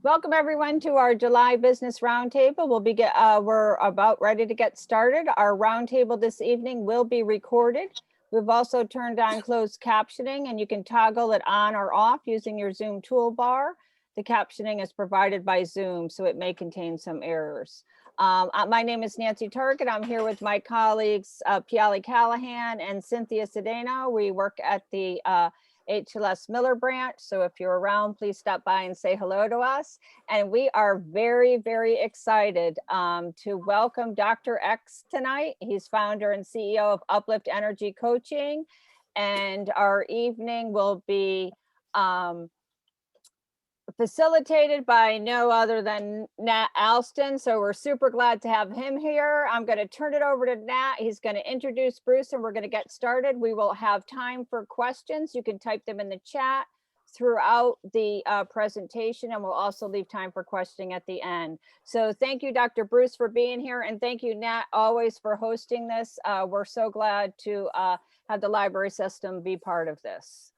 Welcome everyone to our July Business Roundtable. We're about ready to get started. Our roundtable this evening will be recorded. We've also turned on closed captioning, and you can toggle it on or off using your Zoom toolbar. The captioning is provided by Zoom, so it may contain some errors. My name is Nancy Target. I'm here with my colleagues, Piali Callahan and Cynthia Cedeno. We work at the HCLS Miller branch. So if you're around, please stop by and say hello to us. And we are very, very excited to welcome Dr. X tonight. He's founder and CEO of Uplift Energy Coaching. And our evening will be facilitated by no other than Nat Alston. So we're super glad to have him here. I'm going to turn it over to Nat. He's going to introduce Bruce and we're going to get started. We will have time for questions. You can type them in the chat throughout the presentation, and we'll also leave time for questioning at the end. So thank you, Dr. Bruce, for being here. And thank you, Nat, always for hosting this. We're so glad to have the library system be part of this.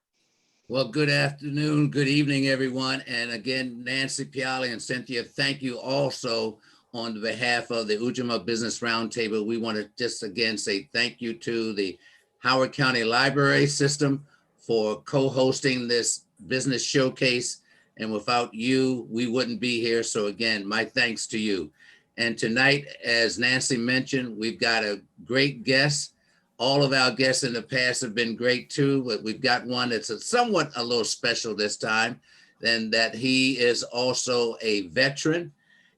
Well, good afternoon, good evening, everyone. And again, Nancy, Piali, and Cynthia, thank you also on behalf of the Ujamaa Business Roundtable. We want to just again say thank you to the Howard County Library System for co-hosting this business showcase. And without you, we wouldn't be here. So again, my thanks to you. And tonight, as Nancy mentioned, we've got a great guest. All of our guests in the past have been great too, but we've got one that's a little special this time, and that he is also a veteran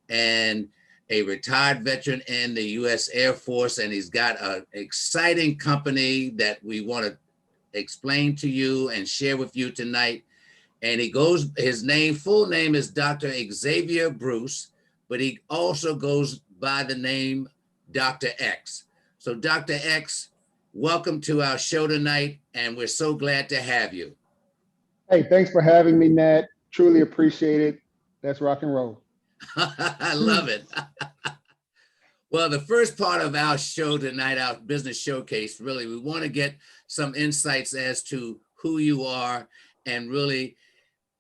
and a retired veteran in the U.S. Air Force, and he's got an exciting company that we want to explain to you and share with you tonight. And his full name is Dr. Xavier Bruce, but he also goes by the name Dr. X. So Dr. X, welcome to our show tonight, and we're so glad to have you. Hey, thanks for having me, Nat. Truly appreciate it. Let's rock and roll. I love it. Well, the first part of our show tonight, our business showcase, really, we want to get some insights as to who you are and really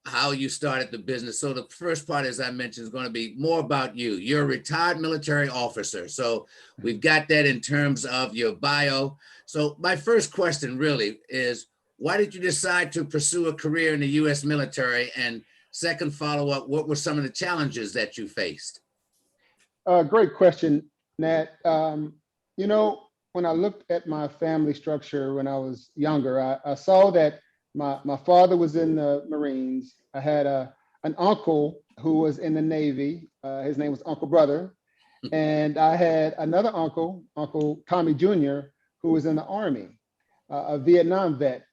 how you started the business. So the first part, as I mentioned, is going to be more about you. You're a retired military officer. So we've got that in terms of your bio. So my first question really is, why did you decide to pursue a career in the U.S. military? And second follow-up, what were some of the challenges that you faced? Great question, Nat. When I looked at my family structure when I was younger, I saw that my father was in the Marines. I had an uncle who was in the Navy. His name was Uncle Brother. And I had another uncle, Uncle Tommy Jr., who was in the Army, a Vietnam vet.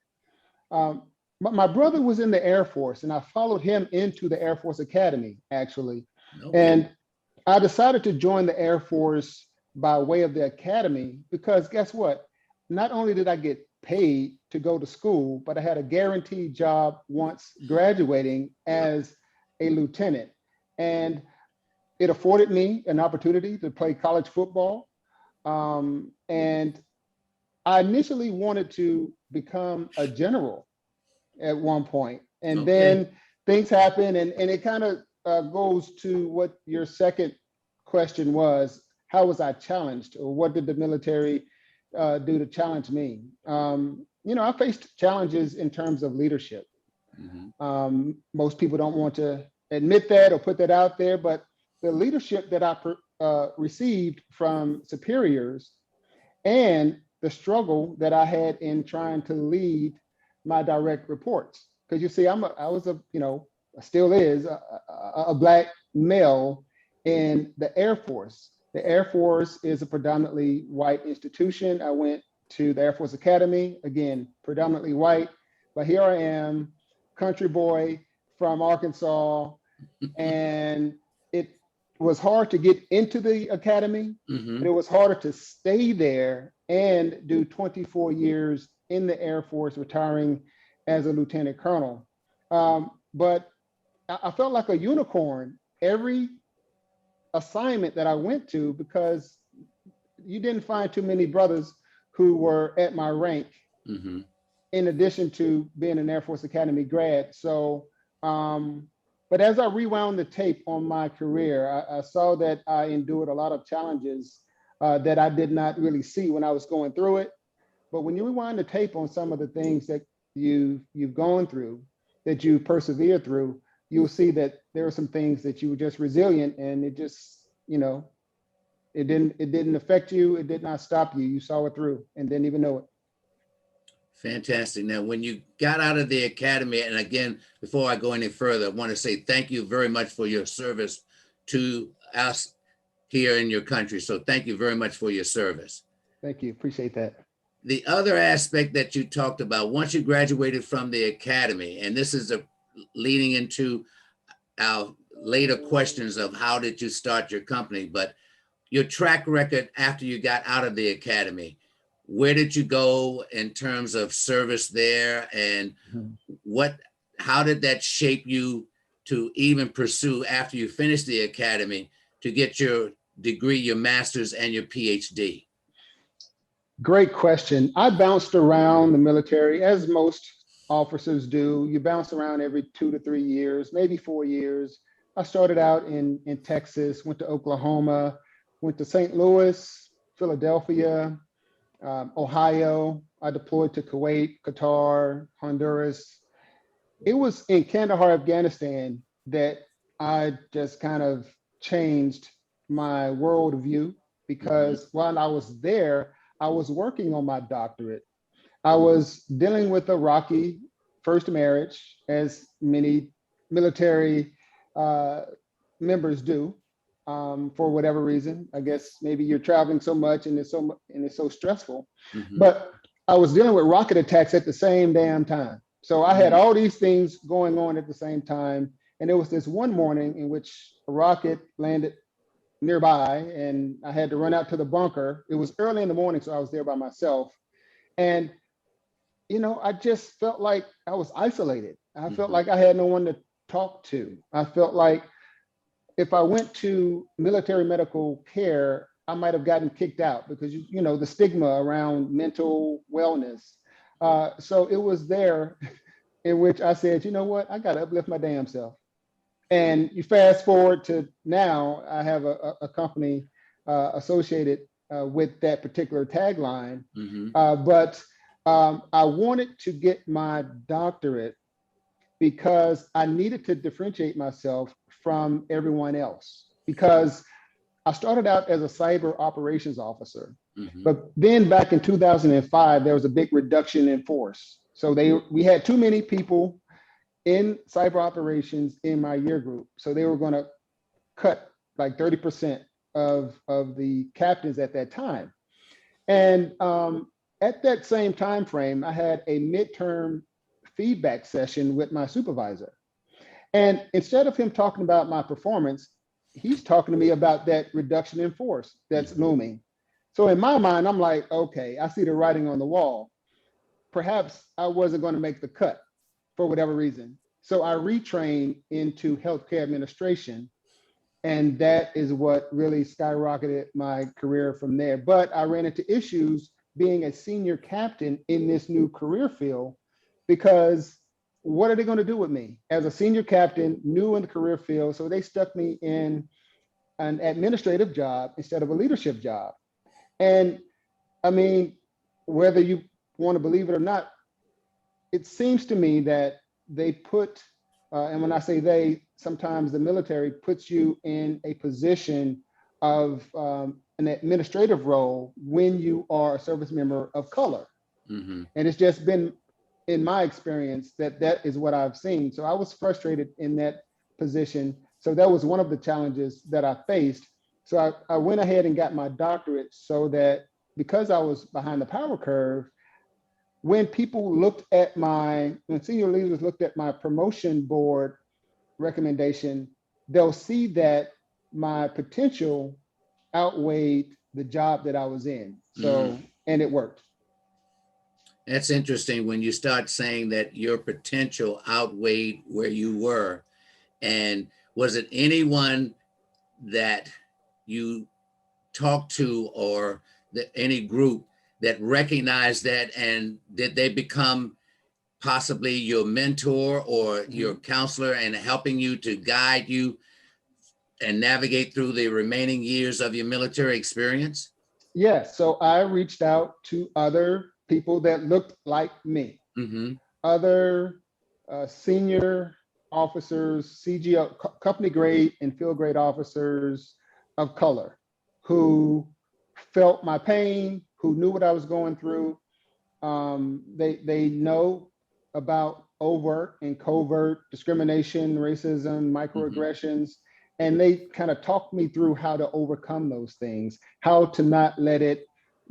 My brother was in the Air Force, and I followed him into the Air Force Academy, actually. Okay. And I decided to join the Air Force by way of the Academy because guess what? Not only did I get paid to go to school, but I had a guaranteed job once graduating as a lieutenant. And it afforded me an opportunity to play college football. And I initially wanted to become a general at one point. And then things happened, and it kind of goes to what your second question was, how was I challenged, or what did the military do to challenge me? I faced challenges in terms of leadership. Mm-hmm. Most people don't want to admit that or put that out there, but the leadership that I received from superiors and the struggle that I had in trying to lead my direct reports. Because you see, I still is a Black male in the Air Force. The Air Force is a predominantly white institution. I went to the Air Force Academy, again, predominantly white, but here I am, country boy from Arkansas, and it was hard to get into the academy, but it was harder to stay there and do 24 years in the Air Force, retiring as a lieutenant colonel. But I felt like a unicorn every assignment that I went to, because you didn't find too many brothers who were at my rank, in addition to being an Air Force Academy grad. So But as I rewound the tape on my career, I saw that I endured a lot of challenges that I did not really see when I was going through it. But when you rewind the tape on some of the things that you've gone through, that you persevered through, you'll see that there are some things that you were just resilient, and it just, it didn't affect you. It did not stop you. You saw it through and didn't even know it. Fantastic. Now, when you got out of the academy, and again, before I go any further, I want to say thank you very much for your service to us here in your country. So thank you very much for your service. Thank you. Appreciate that. The other aspect that you talked about, once you graduated from the academy, and this is leading into our later questions of how did you start your company, but your track record after you got out of the academy, where did you go in terms of service there, and how did that shape you to even pursue after you finished the academy to get your degree, your master's and your PhD? Great question. I bounced around the military, as most officers do. You bounce around every 2 to 3 years, maybe 4 years. I started out in Texas, went to Oklahoma, went to St. Louis, Philadelphia, Ohio. I deployed to Kuwait, Qatar, Honduras. It was in Kandahar, Afghanistan, that I just kind of changed my worldview, because while I was there, I was working on my doctorate. I was dealing with a rocky first marriage, as many military members do, for whatever reason. I guess maybe you're traveling so much and it's so stressful. But I was dealing with rocket attacks at the same damn time. So I had all these things going on at the same time. And there was this one morning in which a rocket landed nearby, and I had to run out to the bunker. It was early in the morning, so I was there by myself. And, I just felt like I was isolated. I felt like I had no one to talk to. I felt like if I went to military medical care, I might have gotten kicked out because, the stigma around mental wellness. So it was there in which I said, you know what, I got to uplift my damn self. And you fast forward to now, I have a company associated with that particular tagline. But I wanted to get my doctorate because I needed to differentiate myself from everyone else. Because I started out as a cyber operations officer, but then back in 2005, there was a big reduction in force. So we had too many people in cyber operations in my year group. So they were going to cut like 30% of the captains at that time. And at that same time frame, I had a midterm feedback session with my supervisor. And instead of him talking about my performance, he's talking to me about that reduction in force that's looming. So in my mind, I'm like, okay, I see the writing on the wall. Perhaps I wasn't going to make the cut for whatever reason. So I retrained into healthcare administration. And that is what really skyrocketed my career from there. But I ran into issues being a senior captain in this new career field, because what are they going to do with me as a senior captain, new in the career field? So they stuck me in an administrative job instead of a leadership job. And I mean, whether you want to believe it or not, it seems to me that they put, and when I say they, sometimes the military puts you in a position of an administrative role when you are a service member of color. And it's just been, in my experience, that is what I've seen. So I was frustrated in that position. So that was one of the challenges that I faced. So I went ahead and got my doctorate, so that because I was behind the power curve, when people looked at when senior leaders looked at my promotion board recommendation, they'll see that my potential outweighed the job that I was in. So, and it worked. That's interesting when you start saying that your potential outweighed where you were. And was it anyone that you talked to, or any group that recognized that, and did they become possibly your mentor or your counselor and helping you to guide you and navigate through the remaining years of your military experience? Yes. So I reached out to other people that looked like me, other senior officers, CGO, company grade and field grade officers of color who felt my pain, who knew what I was going through. They know about overt and covert discrimination, racism, microaggressions, and they kind of talked me through how to overcome those things, how to not let it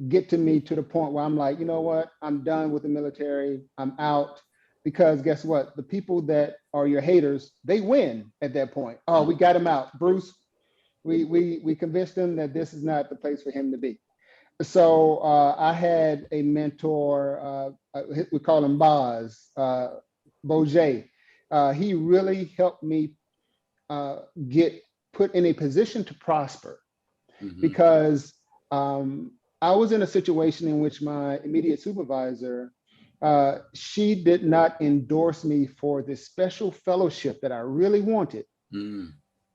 get to me to the point where I'm like, you know what, I'm done with the military, I'm out. Because guess what? The people that are your haters, they win at that point. Oh, we got him out. Bruce, we convinced him that this is not the place for him to be. So I had a mentor, we call him Boz, Boje. He really helped me get put in a position to prosper because I was in a situation in which my immediate supervisor, she did not endorse me for this special fellowship that I really wanted.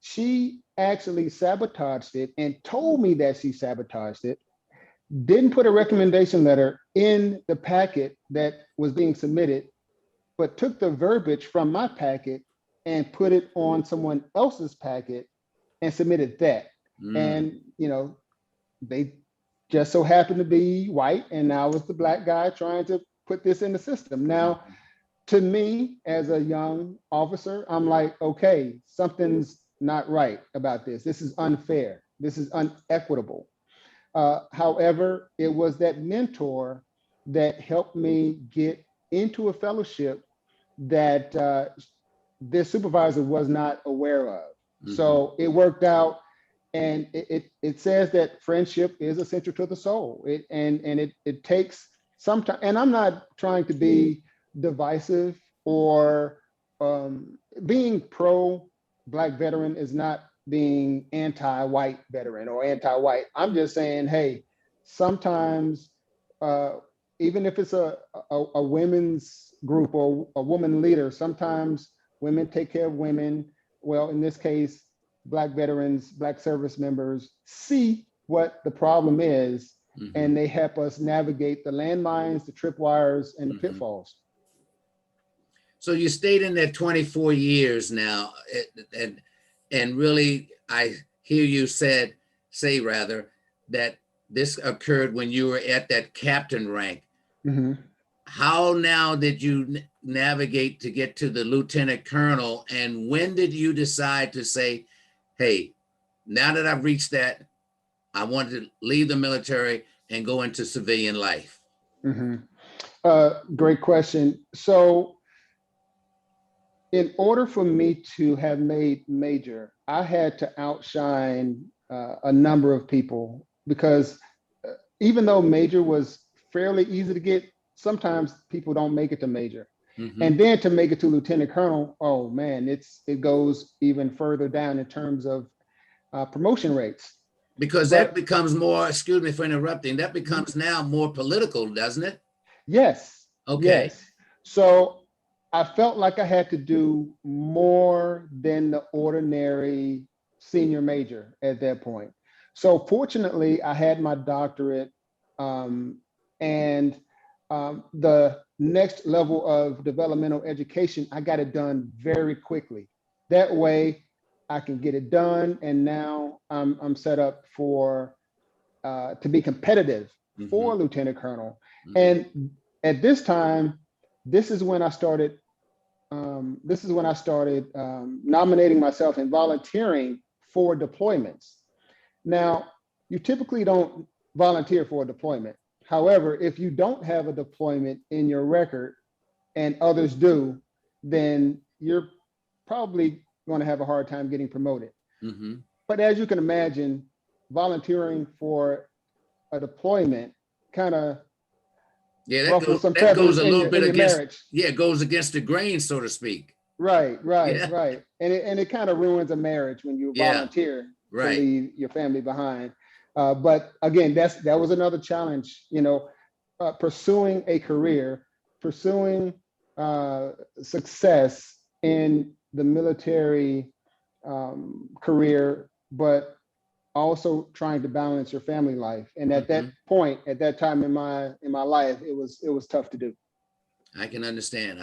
She actually sabotaged it and told me that she sabotaged it, didn't put a recommendation letter in the packet that was being submitted, but took the verbiage from my packet and put it on someone else's packet and submitted that. And, you know, they just so happened to be white, and I was the black guy trying to put this in the system. Now, to me, as a young officer, I'm like, okay, something's not right about this. This is unfair. This is unequitable. However, it was that mentor that helped me get into a fellowship that this supervisor was not aware of. So it worked out, and it says that friendship is essential to the soul. It takes some time, and I'm not trying to be divisive or being pro Black veteran is not being anti-white veteran or anti-white. I'm just saying, hey, sometimes even if it's a women's group or a woman leader, sometimes women take care of women. Well, in this case, Black veterans, Black service members see what the problem is, and they help us navigate the landmines, the tripwires, and the pitfalls. So you stayed in there 24 years now, and really, I hear you say that this occurred when you were at that captain rank. How now did you navigate to get to the lieutenant colonel, and when did you decide to say, hey, now that I've reached that, I want to leave the military and go into civilian life? Great question. So in order for me to have made major, I had to outshine a number of people, because even though major was fairly easy to get, sometimes people don't make it to major. And then to make it to lieutenant colonel, oh man, it goes even further down in terms of promotion rates. Because that becomes more, excuse me for interrupting, that becomes now more political, doesn't it? Yes. Okay. Yes. So I felt like I had to do more than the ordinary senior major at that point. So fortunately, I had my doctorate, and the next level of developmental education, I got it done very quickly. That way I can get it done. And now I'm set up for, to be competitive for lieutenant colonel. And at this time, this is when I started nominating myself and volunteering for deployments. Now, you typically don't volunteer for a deployment. However, if you don't have a deployment in your record and others do, then you're probably going to have a hard time getting promoted. But as you can imagine, volunteering for a deployment kind of that goes a little bit against marriage. Yeah, it goes against the grain, so to speak. Right. And it kind of ruins a marriage when you volunteer to leave your family behind. But again, that was another challenge, pursuing a career, pursuing success in the military career, but also trying to balance your family life. And at that point, at that time in my life, it was tough to do. I can understand.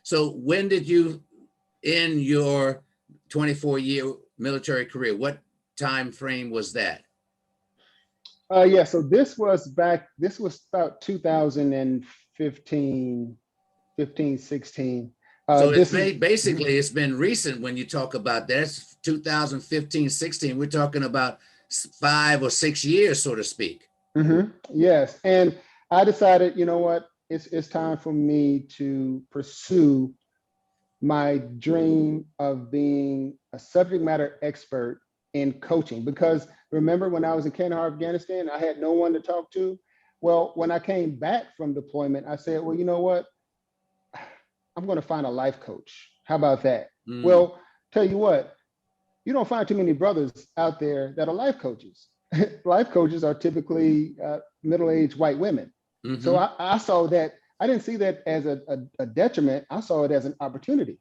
So when did you end your 24-year military career? What time frame was that? Yeah, so this was about 2015, 16. So This basically it's been recent when you talk about that. It's 2015, 16. We're talking about 5 or 6 years, so to speak. Yes, and I decided, you know what, it's time for me to pursue my dream of being a subject matter expert in coaching. Because remember, when I was in Kandahar, Afghanistan, I had no one to talk to. Well, when I came back from deployment, I said, well, you know what? I'm going to find a life coach. How about that? Well, tell you what, you don't find too many brothers out there that are life coaches. Life coaches are typically middle-aged white women. So I saw that. I didn't see that as a detriment. I saw it as an opportunity.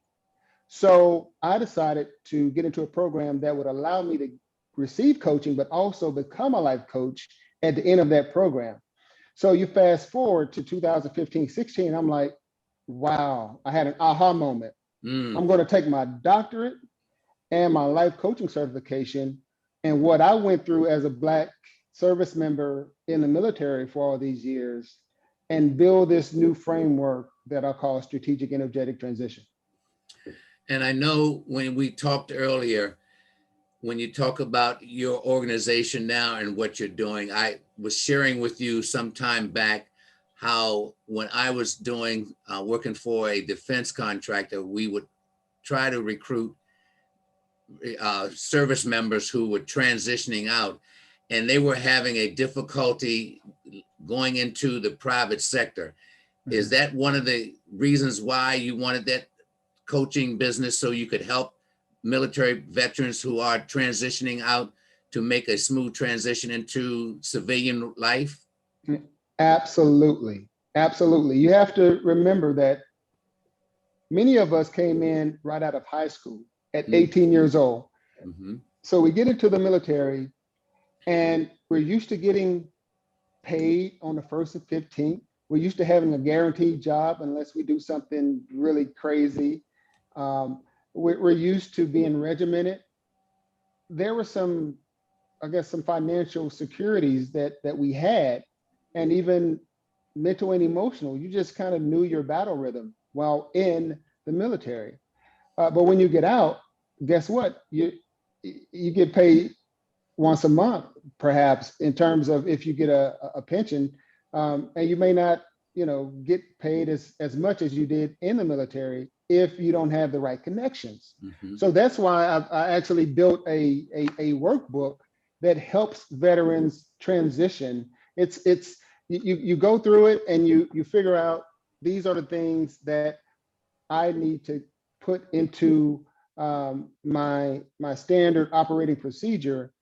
So I decided to get into a program that would allow me to receive coaching, but also become a life coach at the end of that program. So you fast forward to 2015, 16, I'm like, wow, I had an aha moment. I'm going to take my doctorate and my life coaching certification and what I went through as a Black service member in the military for all these years and build this new framework that I call strategic energetic transition. And I know when we talked earlier, when you talk about your organization now and what you're doing, I was sharing with you some time back how when I was doing working for a defense contractor, we would try to recruit service members who were transitioning out, and they were having a difficulty going into the private sector. Is that one of the reasons why you wanted that coaching business, so you could help military veterans who are transitioning out to make a smooth transition into civilian life? Absolutely. Absolutely. You have to remember that many of us came in right out of high school at 18 years old. So we get into the military and we're used to getting paid on the 1st and 15th. We're used to having a guaranteed job unless we do something really crazy. We're used to being regimented. There were some, I guess, some financial securities that we had, and even mental and emotional. You just kind of knew your battle rhythm while in the military. But when you get out, guess what? You get paid once a month, perhaps, in terms of if you get a pension, and you may not, get paid as much as you did in the military if you don't have the right connections. So that's why I actually built a workbook that helps veterans transition. You go through it and you figure out these are the things that I need to put into my standard operating procedure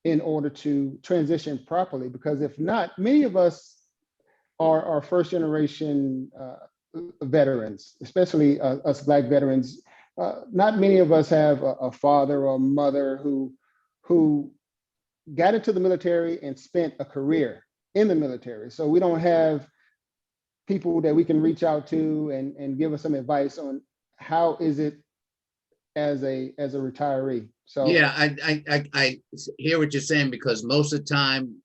in order to transition properly. Because if not, many of us are first generation veterans, especially us Black veterans. Not many of us have a father or a mother who got into the military and spent a career in the military. So we don't have people that we can reach out to and give us some advice on how is it as a retiree. So yeah, I hear what you're saying, because most of the time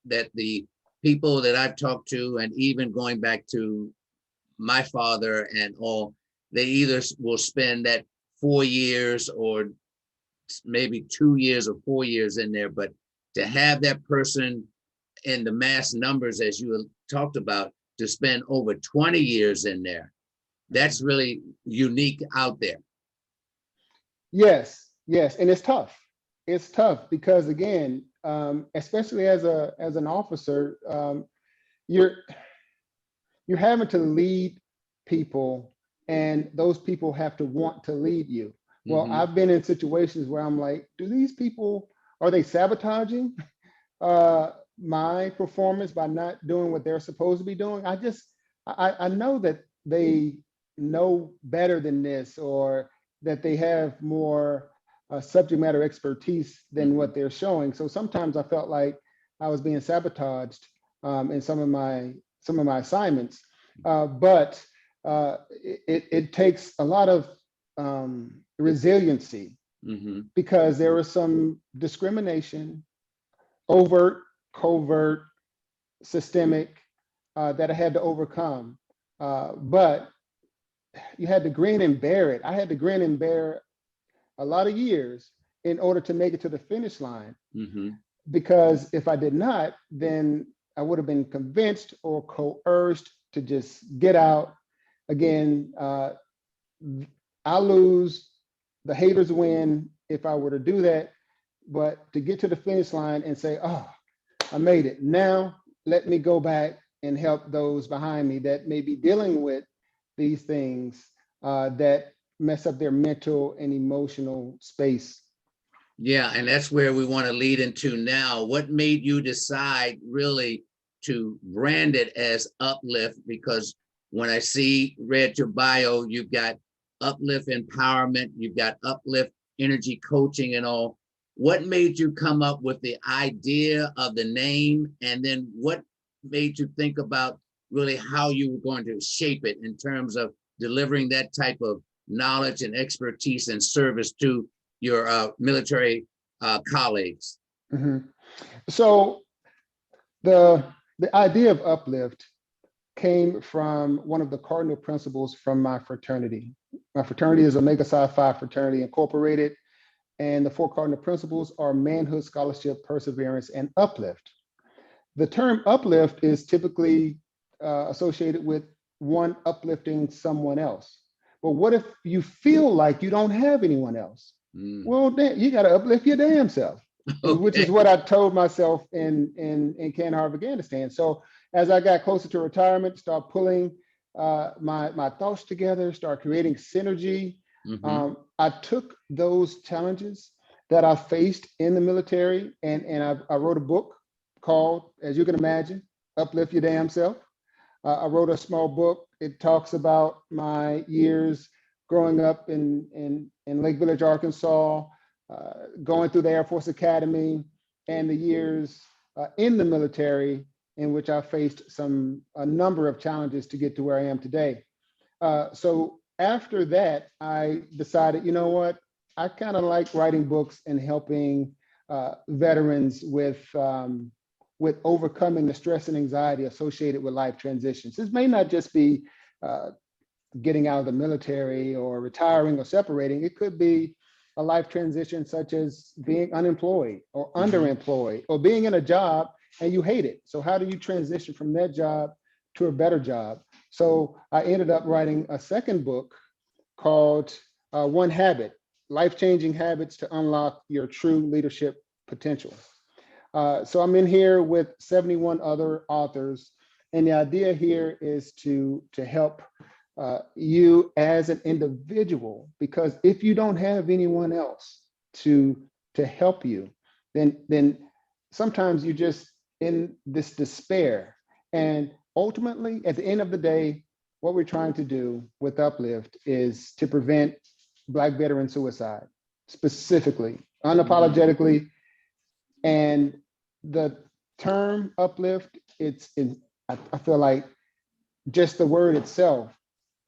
that the people that I've talked to, and even going back to my father and all, they either will spend that 4 years or maybe 2 years or 4 years in there, but to have that person in the mass numbers, as you talked about, to spend over 20 years in there, that's really unique out there. Yes, and it's tough. It's tough because, again, especially as an officer, you're having to lead people, and those people have to want to lead you. Well, I've been in situations where I'm like, do these people, are they sabotaging my performance by not doing what they're supposed to be doing? I know that they know better than this, or that they have more subject matter expertise than what they're showing. So sometimes I felt like I was being sabotaged in some of my assignments. But it takes a lot of resiliency, because there was some discrimination, overt, covert, systemic, that I had to overcome. But you had to grin and bear it. I had to grin and bear a lot of years in order to make it to the finish line. Because if I did not, then I would have been convinced or coerced to just get out. Again, I lose, the haters win if I were to do that. But to get to the finish line and say, oh, I made it. Now let me go back and help those behind me that may be dealing with these things that mess up their mental and emotional space. Yeah, and that's where we want to lead into now. What made you decide really to brand it as Uplift? Because when I read your bio, you've got Uplift Empowerment, you've got Uplift Energy Coaching and all. What made you come up with the idea of the name? And then what made you think about really how you were going to shape it in terms of delivering that type of knowledge and expertise and service to your military colleagues? So the idea of Uplift came from one of the cardinal principles from my fraternity. My fraternity is Omega Psi Phi Fraternity Incorporated, and the 4 cardinal principles are manhood, scholarship, perseverance, and uplift. The term uplift is typically associated with one uplifting someone else. But what if you feel like you don't have anyone else? Well, then you got to uplift your damn self, which is what I told myself in Kandahar, Afghanistan. So as I got closer to retirement, start pulling my thoughts together, start creating synergy. I took those challenges that I faced in the military, and I wrote a book called, as you can imagine, Uplift Your Damn Self. I wrote a small book. It talks about my years growing up in Lake Village, Arkansas, going through the Air Force Academy, and the years in the military in which I faced a number of challenges to get to where I am today. So after that, I decided, you know what, I kind of like writing books and helping veterans with overcoming the stress and anxiety associated with life transitions. This may not just be getting out of the military or retiring or separating. It could be a life transition such as being unemployed or underemployed, or being in a job and you hate it. So how do you transition from that job to a better job? So I ended up writing a second book called One Habit, Life-Changing Habits to Unlock Your True Leadership Potential. So I'm in here with 71 other authors, and the idea here is to help you as an individual, because if you don't have anyone else to help you, then sometimes you're just in this despair. And ultimately, at the end of the day, what we're trying to do with Uplift is to prevent Black veteran suicide, specifically, unapologetically. And the term uplift, I feel like just the word itself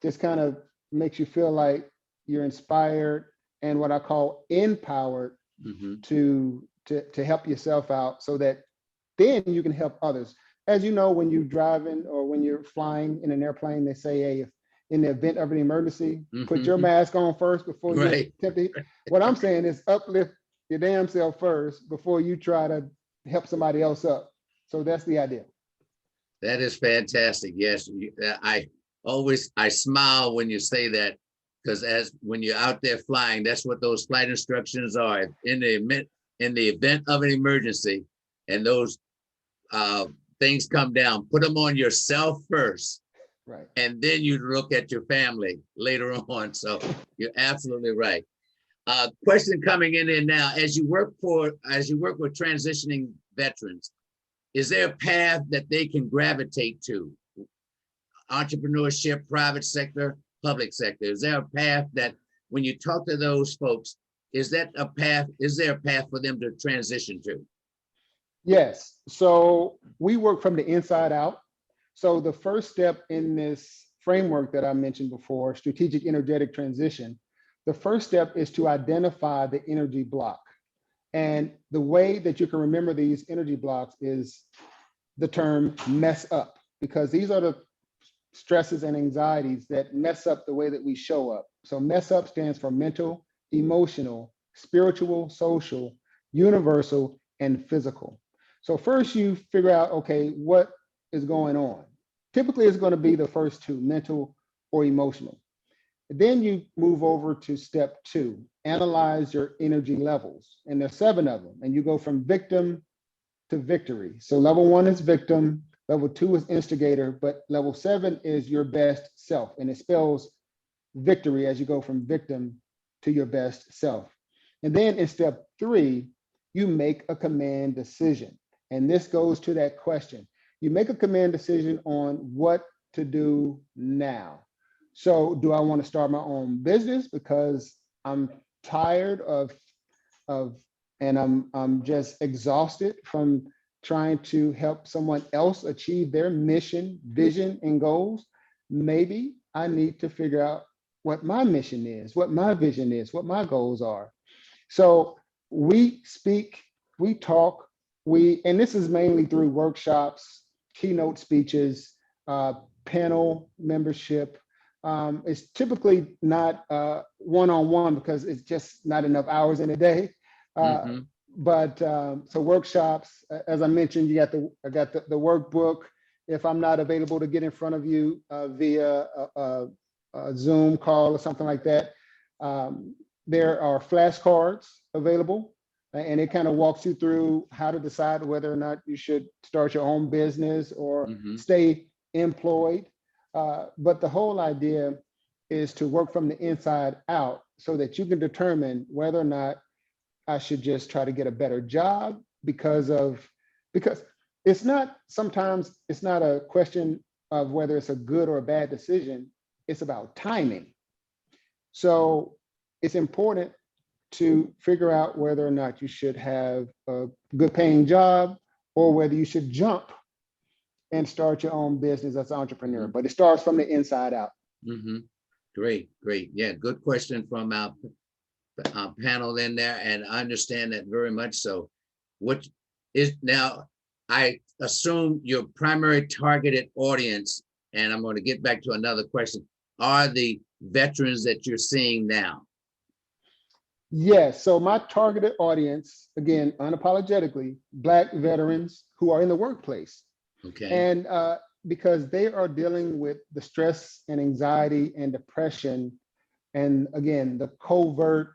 just kind of makes you feel like you're inspired and what I call empowered to help yourself out, so that then you can help others. As you know, when you're driving or when you're flying in an airplane, they say, hey, if in the event of an emergency, put your mask on first before you attempt to. What I'm saying is uplift your damn self first before you try to help somebody else up. So that's the idea. That is fantastic. Yes, I smile when you say that, because when you're out there flying, that's what those flight instructions are. In the event of an emergency, and those things come down, put them on yourself first, right? And then you look at your family later on. So you're absolutely right. Question coming in there now: as you work with transitioning veterans, is there a path that they can gravitate to? entrepreneurship, private sector, public sector? Is there a path that when you talk to those folks, is there a path for them to transition to? Yes. So we work from the inside out. So the first step in this framework that I mentioned before, strategic energetic transition, the first step is to identify the energy block. And the way that you can remember these energy blocks is the term mess up, because these are the stresses and anxieties that mess up the way that we show up. So mess up stands for mental, emotional, spiritual, social, universal, and physical. So first you figure out, okay, what is going on? Typically it's going to be the first two, mental or emotional. Then you move over to step 2, analyze your energy levels. And there's 7 of them. And you go from victim to victory. So level 1 is victim, level 2 is instigator, but level 7 is your best self. And it spells victory as you go from victim to your best self. And then in step 3, you make a command decision. And this goes to that question. You make a command decision on what to do now. So do I want to start my own business because I'm tired and I'm just exhausted from trying to help someone else achieve their mission, vision, and goals? Maybe I need to figure out what my mission is, what my vision is, what my goals are. So we speak, we talk, and this is mainly through workshops, keynote speeches, panel membership. It's typically not one-on-one because it's just not enough hours in a day. But so workshops, as I mentioned, I got the workbook. If I'm not available to get in front of you via a Zoom call or something like that, there are flashcards available, and it kind of walks you through how to decide whether or not you should start your own business or stay employed. But the whole idea is to work from the inside out so that you can determine whether or not I should just try to get a better job because it's not, sometimes it's not a question of whether it's a good or a bad decision, it's about timing. So it's important to figure out whether or not you should have a good paying job or whether you should jump and start your own business as an entrepreneur, but it starts from the inside out. Great. Yeah, good question from our panel in there, and I understand that very much so. What is now, I assume your primary targeted audience, and I'm going to get back to another question, are the veterans that you're seeing now? Yes, so my targeted audience, again, unapologetically, Black veterans who are in the workplace. Okay. And because they are dealing with the stress and anxiety and depression, and again, the covert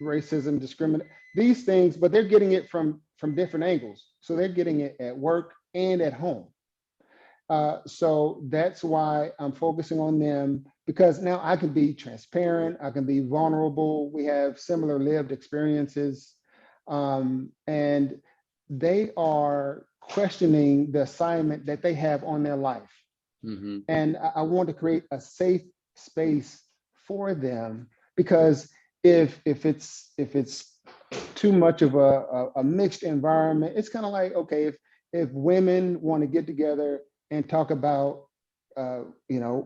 racism, discrimination, these things, but they're getting it from different angles. So they're getting it at work and at home. So that's why I'm focusing on them, because now I can be transparent, I can be vulnerable. We have similar lived experiences, and they are questioning the assignment that they have on their life. And I want to create a safe space for them, because if it's too much of a mixed environment, it's kind of like, okay, if women want to get together and talk about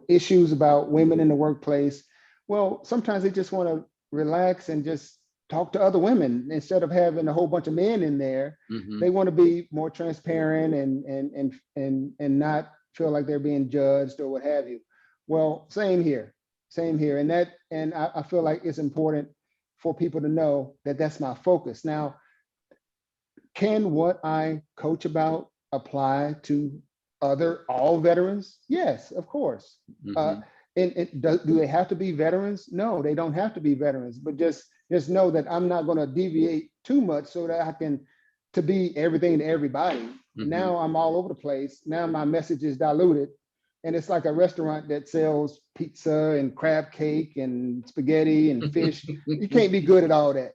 issues about women in the workplace, well, sometimes they just want to relax and just talk to other women instead of having a whole bunch of men in there. They want to be more transparent and not feel like they're being judged or what have you. Well, same here. And I feel like it's important for people to know that that's my focus. Now, can what I coach about apply to all veterans? Yes, of course. And do they have to be veterans? No, they don't have to be veterans, but just know that I'm not going to deviate too much so that I can to be everything to everybody. Now I'm all over the place. Now my message is diluted. And it's like a restaurant that sells pizza and crab cake and spaghetti and fish. You can't be good at all that.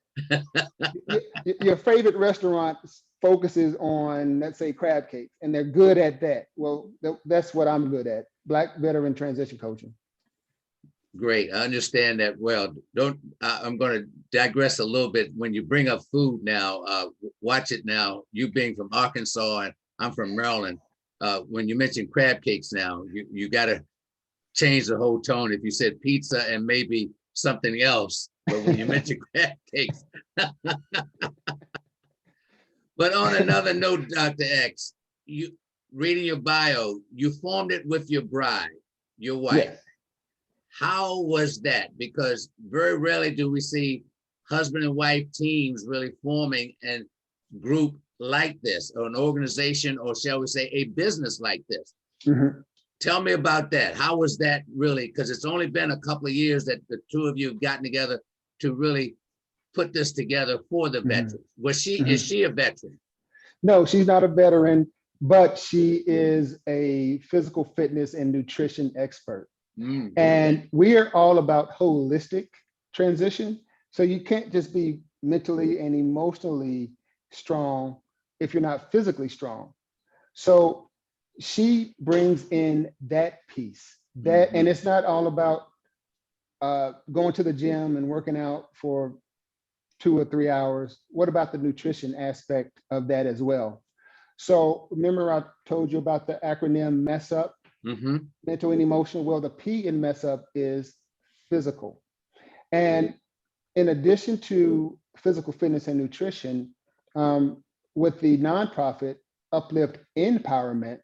Your favorite restaurant focuses on, let's say, crab cakes, and they're good at that. Well, that's what I'm good at, Black veteran transition coaching. Great, I understand that well. I'm going to digress a little bit. When you bring up food now, watch it now. You being from Arkansas and I'm from Maryland. When you mention crab cakes now, you got to change the whole tone. If you said pizza and maybe something else, but when you mention crab cakes. But on another note, Dr. X, you reading your bio, you formed it with your bride, your wife. Yes. How was that? Because very rarely do we see husband and wife teams really forming a group like this, or an organization, or shall we say a business like this. Mm-hmm. Tell me about that. How was that really? Because it's only been a couple of years that the two of you have gotten together to really put this together for the veterans. Is she a veteran? No, she's not a veteran, but she is a physical fitness and nutrition expert. Mm-hmm. And we are all about holistic transition. So you can't just be mentally and emotionally strong if you're not physically strong. So she brings in that piece, and it's not all about going to the gym and working out for 2 or 3 hours. What about the nutrition aspect of that as well? So remember I told you about the acronym MESS UP, mental and emotional. Well, the P in MESS UP is physical. And in addition to physical fitness and nutrition, with the nonprofit Uplift Empowerment,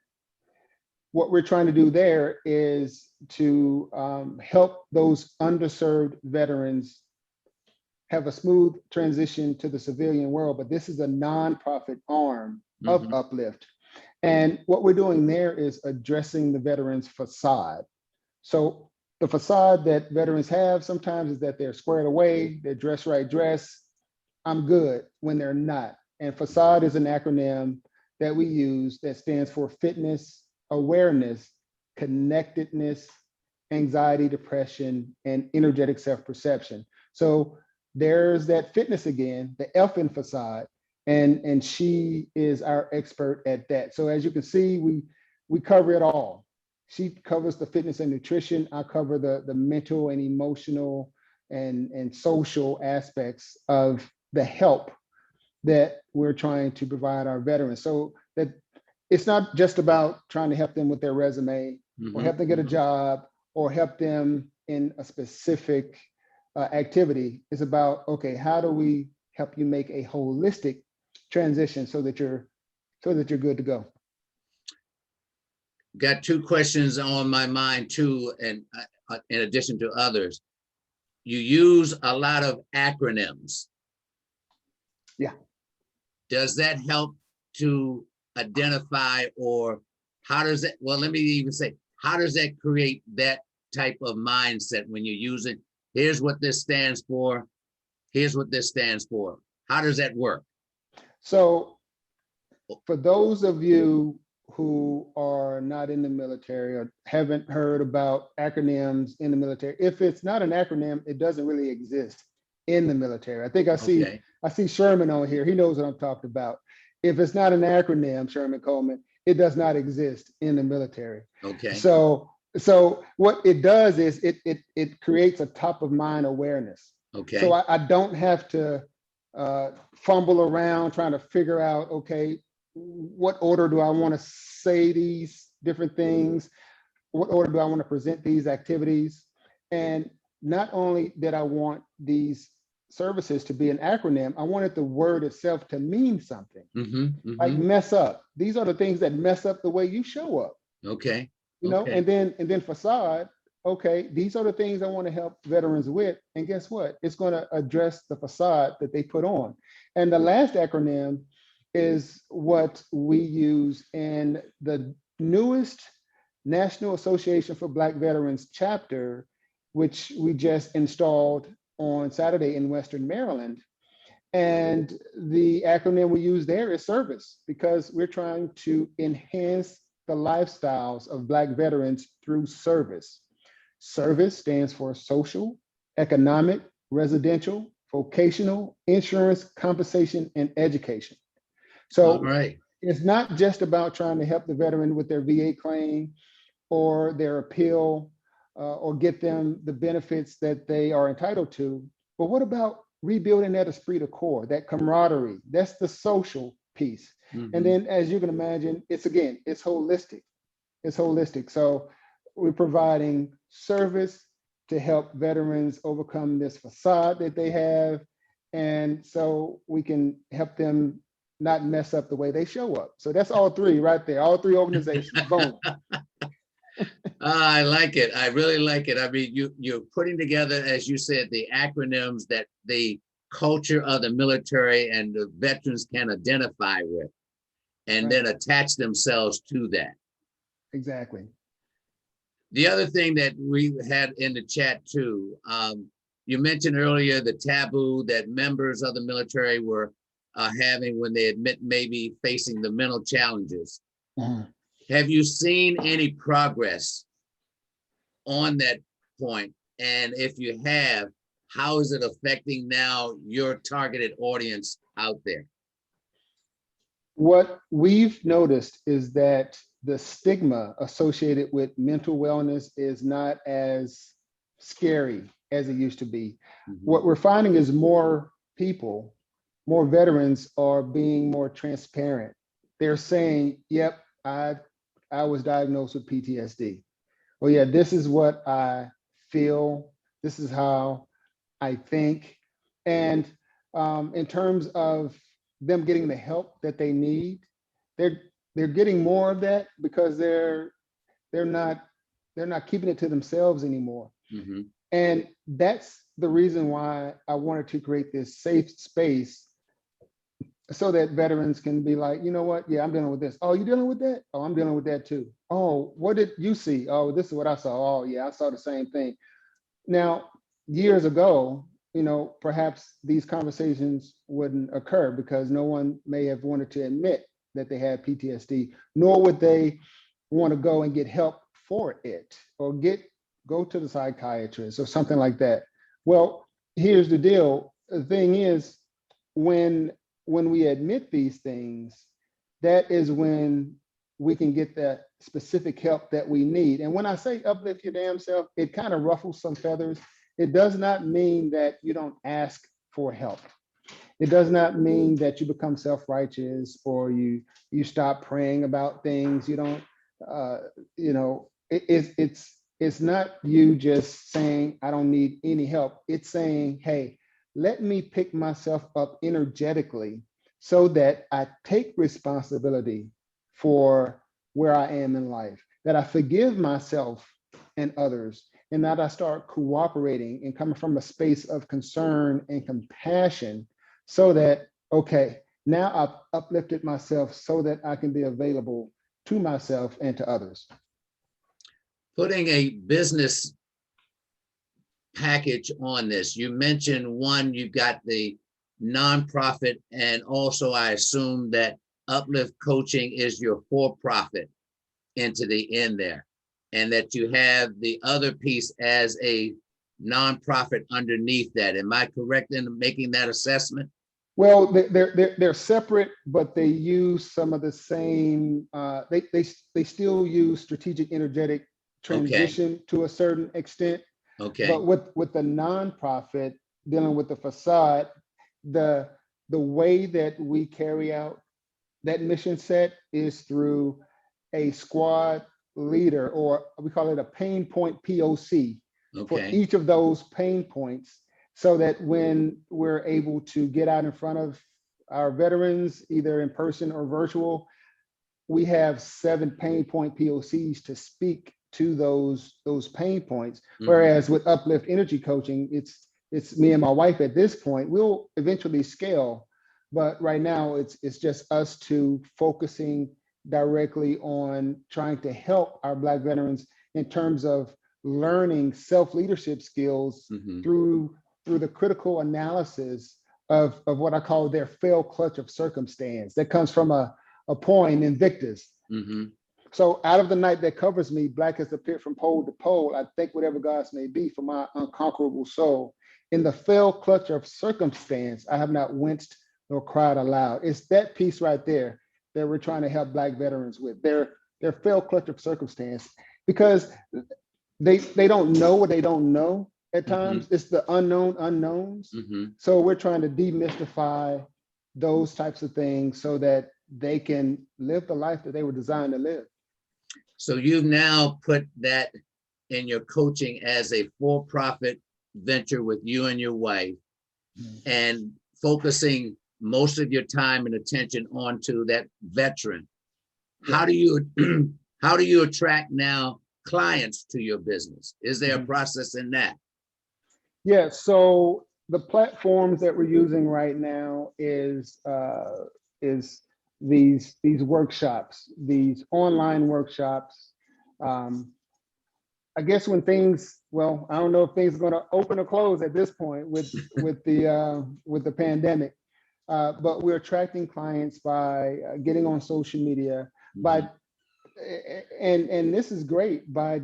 what we're trying to do there is to help those underserved veterans have a smooth transition to the civilian world. But this is a nonprofit arm of Uplift. And what we're doing there is addressing the veterans' facade. So the facade that veterans have sometimes is that they're squared away, they're dressed right dress, I'm good, when they're not. And Facade is an acronym that we use that stands for fitness, awareness, connectedness, anxiety, depression, and energetic self-perception. So there's that fitness again, the F in Facade, and she is our expert at that. So as you can see, we cover it all. She covers the fitness and nutrition. I cover the mental and emotional and social aspects of the help that we're trying to provide our veterans. So that it's not just about trying to help them with their resume or help them get a job or help them in a specific activity. It's about, okay, how do we help you make a holistic transition so that you're good to go? Got two questions on my mind too, and in addition to others. You use a lot of acronyms. Yeah. Does that help to identify, or how does it, well, let me even say, how does that create that type of mindset when you're using, here's what this stands for, here's what this stands for? How does that work? So for those of you who are not in the military or haven't heard about acronyms in the military, if it's not an acronym, it doesn't really exist in the military. I think I see Sherman on here. He knows what I'm talking about. If it's not an acronym, Sherman Coleman, it does not exist in the military. Okay. So what it does is it creates a top of mind awareness. Okay. So I don't have to fumble around trying to figure out, okay, what order do I want to say these different things? What order do I want to present these activities? And not only did I want these services to be an acronym, I wanted the word itself to mean something. Like mess up. These are the things that mess up the way you show up. Okay. You know, and then Facade, okay, these are the things I want to help veterans with. And guess what? It's going to address the facade that they put on. And the last acronym is what we use in the newest National Association for Black Veterans chapter, which we just installed on Saturday in Western Maryland. And the acronym we use there is service, because we're trying to enhance the lifestyles of Black veterans through service. Service stands for social, economic, residential, vocational, insurance, compensation, and education. So right. it's not just about trying to help the veteran with their VA claim or their appeal or get them the benefits that they are entitled to. But what about rebuilding that esprit de corps, that camaraderie? That's the social piece. And then, as you can imagine, it's holistic. It's holistic. So we're providing service to help veterans overcome this facade that they have. And so we can help them not mess up the way they show up. So that's all three right there, all three organizations. Boom. I like it. I really like it. I mean, you're putting together, as you said, the acronyms that the culture of the military and the veterans can identify with, and then attach themselves to that. Exactly. The other thing that we had in the chat too, you mentioned earlier the taboo that members of the military were having when they admit maybe facing the mental challenges. Have you seen any progress on that point? And if you have, how is it affecting now your targeted audience out there? What we've noticed is that the stigma associated with mental wellness is not as scary as it used to be. What we're finding is more people, more veterans are being more transparent. They're saying, yep, I was diagnosed with PTSD. Oh yeah, this is what I feel. This is how I think. And in terms of them getting the help that they need, they're getting more of that because they're not keeping it to themselves anymore. And that's the reason why I wanted to create this safe space so that veterans can be like, you know what? Yeah, I'm dealing with this. Oh, you dealing with that? Oh, I'm dealing with that too. Oh, what did you see? Oh, this is what I saw. Oh, yeah, I saw the same thing. Now, years ago, perhaps these conversations wouldn't occur because no one may have wanted to admit that they had PTSD, nor would they want to go and get help for it or go to the psychiatrist or something like that. Well, here's the deal. The thing is, when we admit these things, that is when we can get that specific help that we need. And when I say uplift your damn self, it kind of ruffles some feathers. It does not mean that you don't ask for help. It does not mean that you become self-righteous or you stop praying about things. You don't, it's not you just saying, I don't need any help. It's saying, hey, let me pick myself up energetically so that I take responsibility for where I am in life, that I forgive myself and others, and that I start cooperating and coming from a space of concern and compassion so that, okay, now I've uplifted myself so that I can be available to myself and to others. Putting a business package on this, you mentioned one, you got the nonprofit, and also I assume that Uplift Coaching is your for-profit entity in there, and that you have the other piece as a nonprofit underneath that. Am I correct in making that assessment? Well, they're separate, but they use some of the same. They still use strategic energetic transition to a certain extent. Okay. But with the nonprofit dealing with the facade, the way that we carry out that mission set is through a squad leader, or we call it a pain point POC for each of those pain points, so that when we're able to get out in front of our veterans, either in person or virtual, we have 7 pain point POCs to speak to those pain points. Whereas with Uplift Energy Coaching, it's me and my wife at this point. We'll eventually scale, but right now it's just us two focusing directly on trying to help our Black veterans in terms of learning self-leadership skills through the critical analysis of what I call their fail clutch of circumstance. That comes from a poem, Invictus. So out of the night that covers me, Black has appeared from pole to pole. I think whatever gods may be for my unconquerable soul. In the fail clutch of circumstance, I have not winced nor cried aloud. It's that piece right there that we're trying to help Black veterans with. Their failed collective circumstance, because they don't know what they don't know at times. It's the unknown unknowns. So we're trying to demystify those types of things so that they can live the life that they were designed to live. So you've now put that in your coaching as a for-profit venture with you and your wife, and focusing most of your time and attention onto that veteran. How do you attract now clients to your business? Is there a process in that? Yeah, so the platforms that we're using right now is these workshops, these online workshops. I guess when things, well, I don't know if things are going to open or close at this point with the pandemic, but we're attracting clients by getting on social media, and this is great, by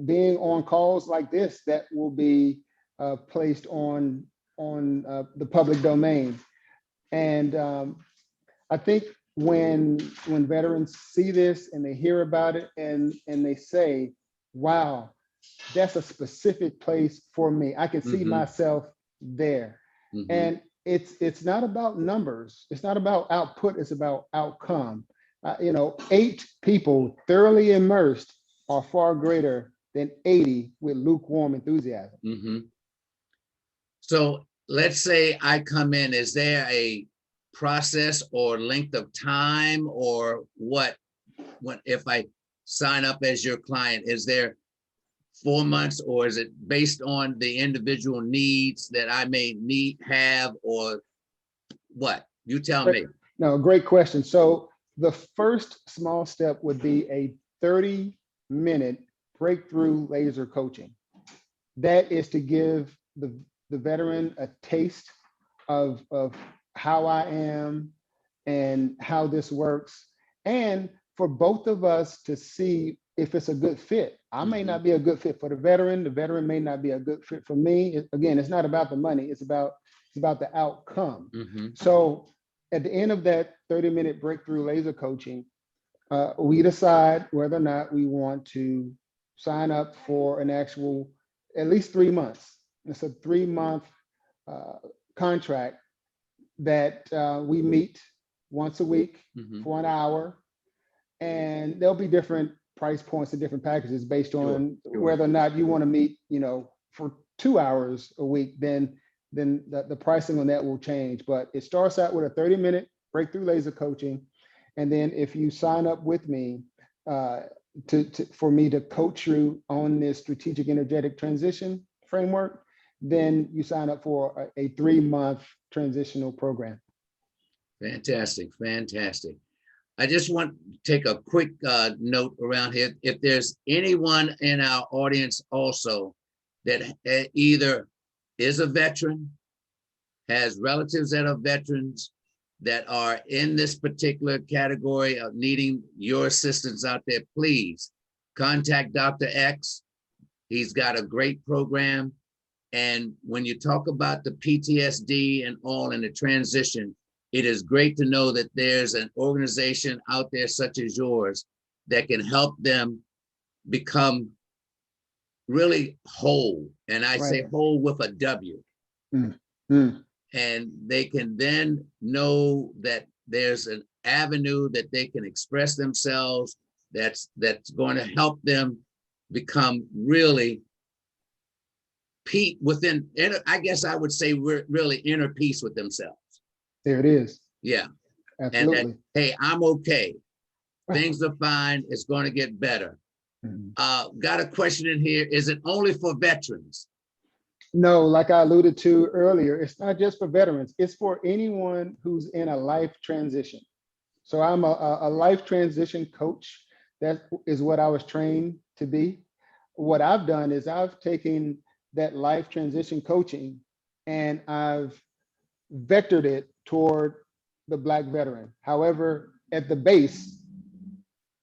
being on calls like this that will be placed on the public domain. And I think when veterans see this and they hear about it and they say, wow, that's a specific place for me. I can see myself there. And it's not about numbers. It's not about output. It's about outcome. 8 people thoroughly immersed are far greater than 80 with lukewarm enthusiasm. So let's say I come in, is there a process or length of time, or what if I sign up as your client? Is there 4 months, or is it based on the individual needs that I may have, or what? You tell me. No, great question. So the first small step would be a 30-minute breakthrough laser coaching. That is to give the veteran a taste of how I am and how this works, and for both of us to see if it's a good fit. I may not be a good fit for the veteran may not be a good fit for me. Again, it's not about the money, it's about the outcome. So at the end of that 30-minute breakthrough laser coaching, we decide whether or not we want to sign up for an actual, at least 3 months. It's a 3-month contract that we meet once a week for an hour, and there'll be different price points and different packages based on whether or not you want to meet, for 2 hours a week, then the pricing on that will change. But it starts out with a 30-minute breakthrough laser coaching, and then if you sign up with me for me to coach you on this strategic energetic transition framework, then you sign up for a 3-month transitional program. Fantastic, fantastic. I just want to take a quick note around here. If there's anyone in our audience also that either is a veteran, has relatives that are veterans, that are in this particular category of needing your assistance out there, please contact Dr. X. He's got a great program. And when you talk about the PTSD and all in the transition, it is great to know that there's an organization out there such as yours that can help them become really whole. And I say whole with a W. And they can then know that there's an avenue that they can express themselves that's going to help them become really within, I guess I would say, really inner peace with themselves. There it is. Yeah. Absolutely. And that, hey, I'm okay. Things are fine. It's going to get better. Got a question in here. Is it only for veterans? No, like I alluded to earlier, it's not just for veterans. It's for anyone who's in a life transition. So I'm a life transition coach. That is what I was trained to be. What I've done is I've taken that life transition coaching and I've vectored it toward the Black veteran. However, at the base,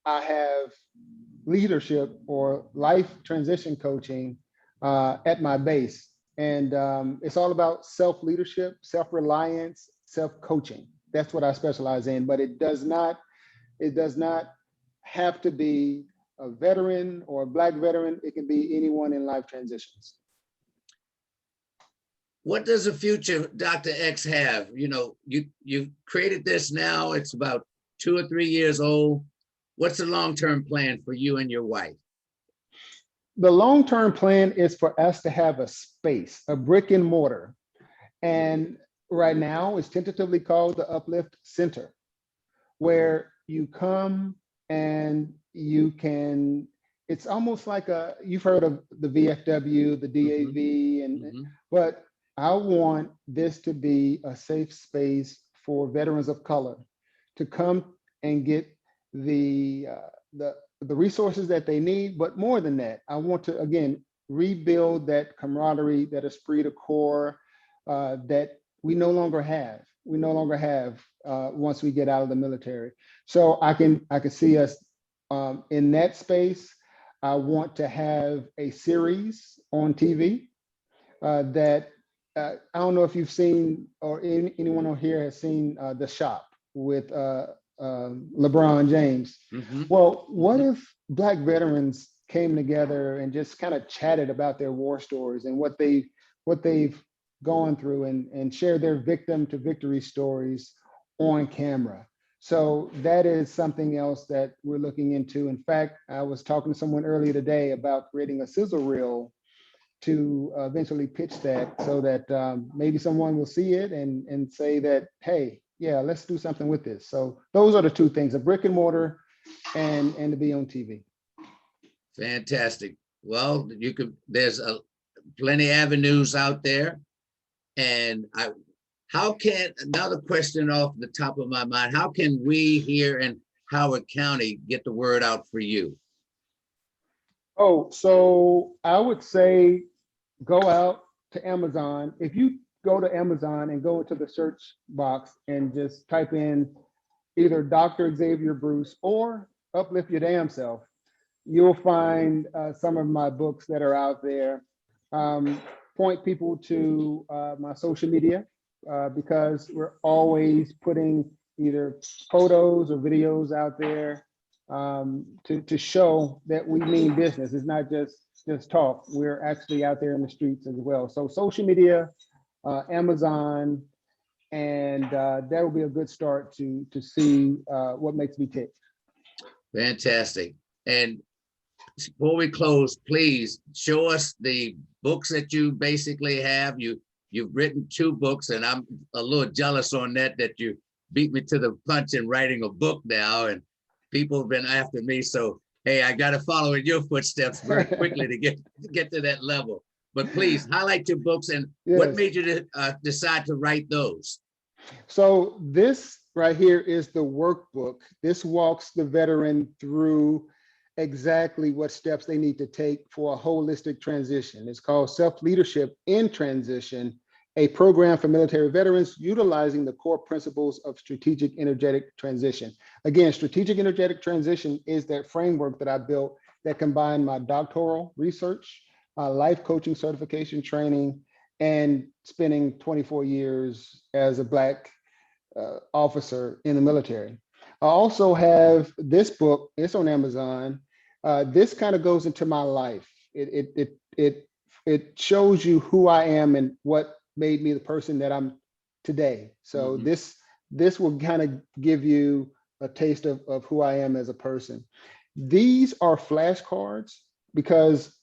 I have leadership or life transition coaching at my base. And it's all about self-leadership, self-reliance, self-coaching. That's what I specialize in, but it does not have to be a veteran or a Black veteran. It can be anyone in life transitions. What does the future Dr. X have? You know, you created this now, it's about 2 or 3 years old. What's the long-term plan for you and your wife? The long-term plan is for us to have a space, a brick and mortar. And right now it's tentatively called the Uplift Center, where you come and you can, it's almost like you've heard of the VFW, the DAV, but I want this to be a safe space for veterans of color to come and get the resources that they need. But more than that, I want to, again, rebuild that camaraderie, that esprit de corps that we no longer have. We no longer have once we get out of the military. So I can see us in that space. I want to have a series on TV that I don't know if you've seen, or anyone on here has seen The Shop with LeBron James. Well, what if Black veterans came together and just kind of chatted about their war stories and what they've gone through and share their victim to victory stories on camera? So that is something else that we're looking into. In fact, I was talking to someone earlier today about creating a sizzle reel to eventually pitch that, so that maybe someone will see it and say that, hey, yeah, let's do something with this. So those are the two things: a brick and mortar and to be on TV. Fantastic. Well, there's plenty of avenues out there. And another question off the top of my mind, how can we here in Howard County get the word out for you? Oh, so I would say go out to Amazon. If you go to Amazon and go into the search box and just type in either Dr. Xavier Bruce or Uplift Your Damn Self, you'll find some of my books that are out there. Point people to my social media because we're always putting either photos or videos out there to show that we mean business. It's not just talk. We're actually out there in the streets as well. So social media, Amazon, and that will be a good start to see what makes me tick. Fantastic. And before we close, please show us the books that you basically have. You've written 2 books, and I'm a little jealous on that you beat me to the punch in writing a book now, and people have been after me. So, hey, I got to follow in your footsteps very quickly to get to that level. But please highlight your books and what made you decide to write those? So this right here is the workbook. This walks the veteran through exactly what steps they need to take for a holistic transition. It's called Self-Leadership in Transition, a program for military veterans utilizing the core principles of strategic energetic transition. Again, strategic energetic transition is that framework that I built that combined my doctoral research, life coaching certification training, and spending 24 years as a Black officer in the military. I also have this book. It's on Amazon. This kind of goes into my life. It shows you who I am and what made me the person that I'm today. So this will kind of give you a taste of who I am as a person. These are flashcards because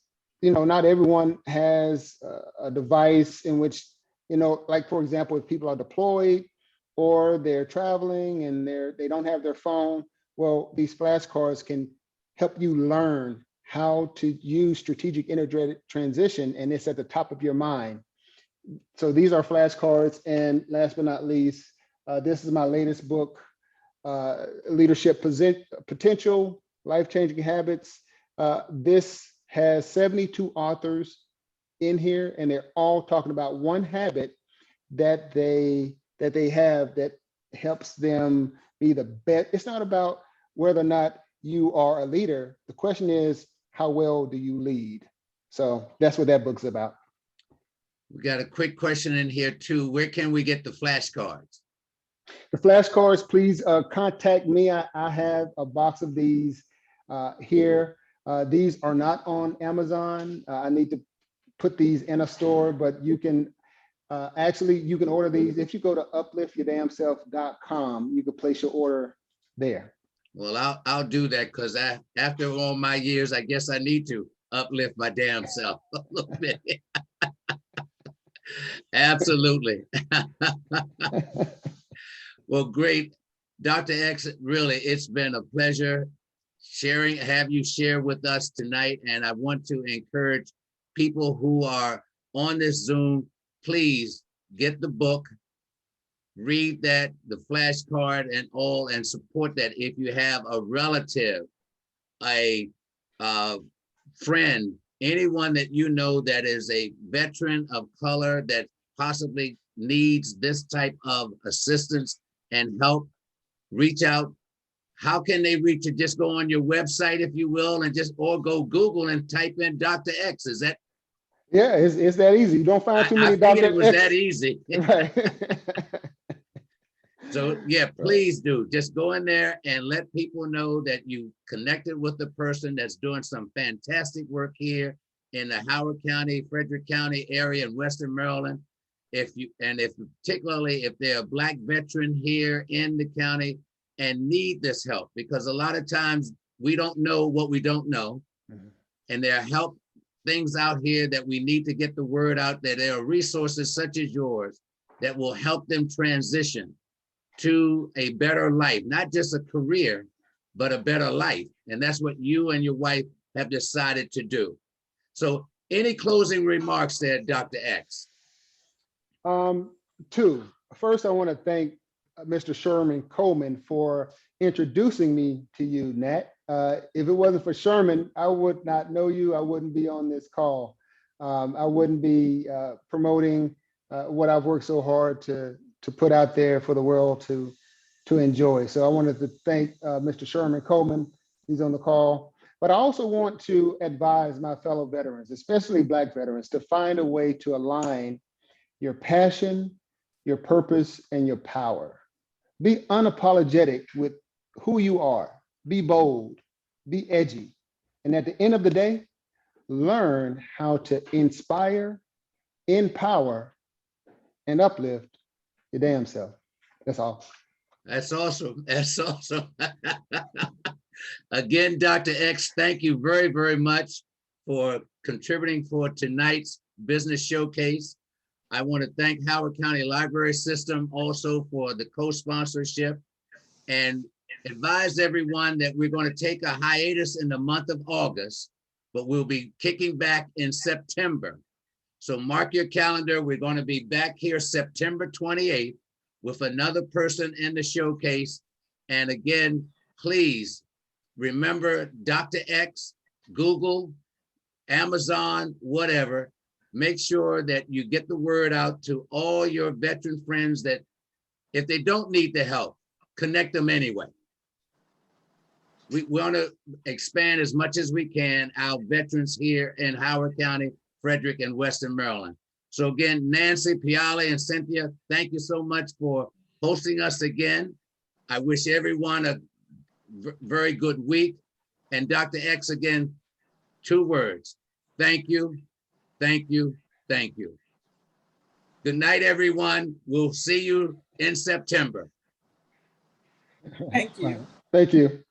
not everyone has a device in which, like for example, if people are deployed or they're traveling and they don't have their phone, well, these flashcards can help you learn how to use strategic energetic transition, and it's at the top of your mind. So these are flashcards. And last but not least, this is my latest book, Leadership Potential, Life-Changing Habits. This has 72 authors in here, and they're all talking about one habit that they have that helps them be the best. It's not about whether or not you are a leader. The question is, how well do you lead? So that's what that book's about. We got a quick question in here too. Where can we get the flashcards? The flashcards, please contact me. I have a box of these here. These are not on Amazon. I need to put these in a store, but you can actually, you can order these. If you go to upliftyourdamnself.com, you can place your order there. Well, I'll do that because after all my years, I guess I need to uplift my damn self a little bit. Absolutely. Well, great. Dr. X, really, it's been a pleasure have you share with us tonight. And I want to encourage people who are on this Zoom, please get the book, read that, the flashcard and all, and support that. If you have a relative, a friend, anyone that you know that is a veteran of color that possibly needs this type of assistance and help, reach out. How can they reach you? Just go on your website, if you will, and or go Google and type in Dr. X. Is that? Yeah, it's that easy. You don't find too many Dr. X. it was that easy. Right. So yeah, please do. Just go in there and let people know that you connected with the person that's doing some fantastic work here in the Howard County, Frederick County area in Western Maryland. If particularly if they're a Black veteran here in the county and need this help, because a lot of times we don't know what we don't know. And there are things out here that we need to get the word out, that there are resources such as yours that will help them transition to a better life, not just a career, but a better life. And that's what you and your wife have decided to do. So any closing remarks there, Dr. X? Two. First, I want to thank Mr. Sherman Coleman for introducing me to you, Nat. If it wasn't for Sherman, I would not know you. I wouldn't be on this call. I wouldn't be promoting what I've worked so hard to put out there for the world to enjoy. So I wanted to thank Mr. Sherman Coleman. He's on the call. But I also want to advise my fellow veterans, especially Black veterans, to find a way to align your passion, your purpose, and your power. Be unapologetic with who you are. Be bold, be edgy. And at the end of the day, learn how to inspire, empower, and uplift your damn self. That's all. That's awesome. That's awesome. Again, Dr. X, thank you very, very much for contributing for tonight's business showcase. I want to thank Howard County Library System also for the co-sponsorship, and advise everyone that we're going to take a hiatus in the month of August, but we'll be kicking back in September. So mark your calendar. We're going to be back here September 28th with another person in the showcase. And again, please remember Dr. X, Google, Amazon, whatever. Make sure that you get the word out to all your veteran friends that if they don't need the help, connect them anyway. We want to expand as much as we can our veterans here in Howard County, Frederick, and Western Maryland. So again, Nancy, Piali, and Cynthia, thank you so much for hosting us again. I wish everyone a very good week. And Dr. X, again, 2 words. Thank you, thank you, thank you. Good night, everyone. We'll see you in September. Thank you. Thank you.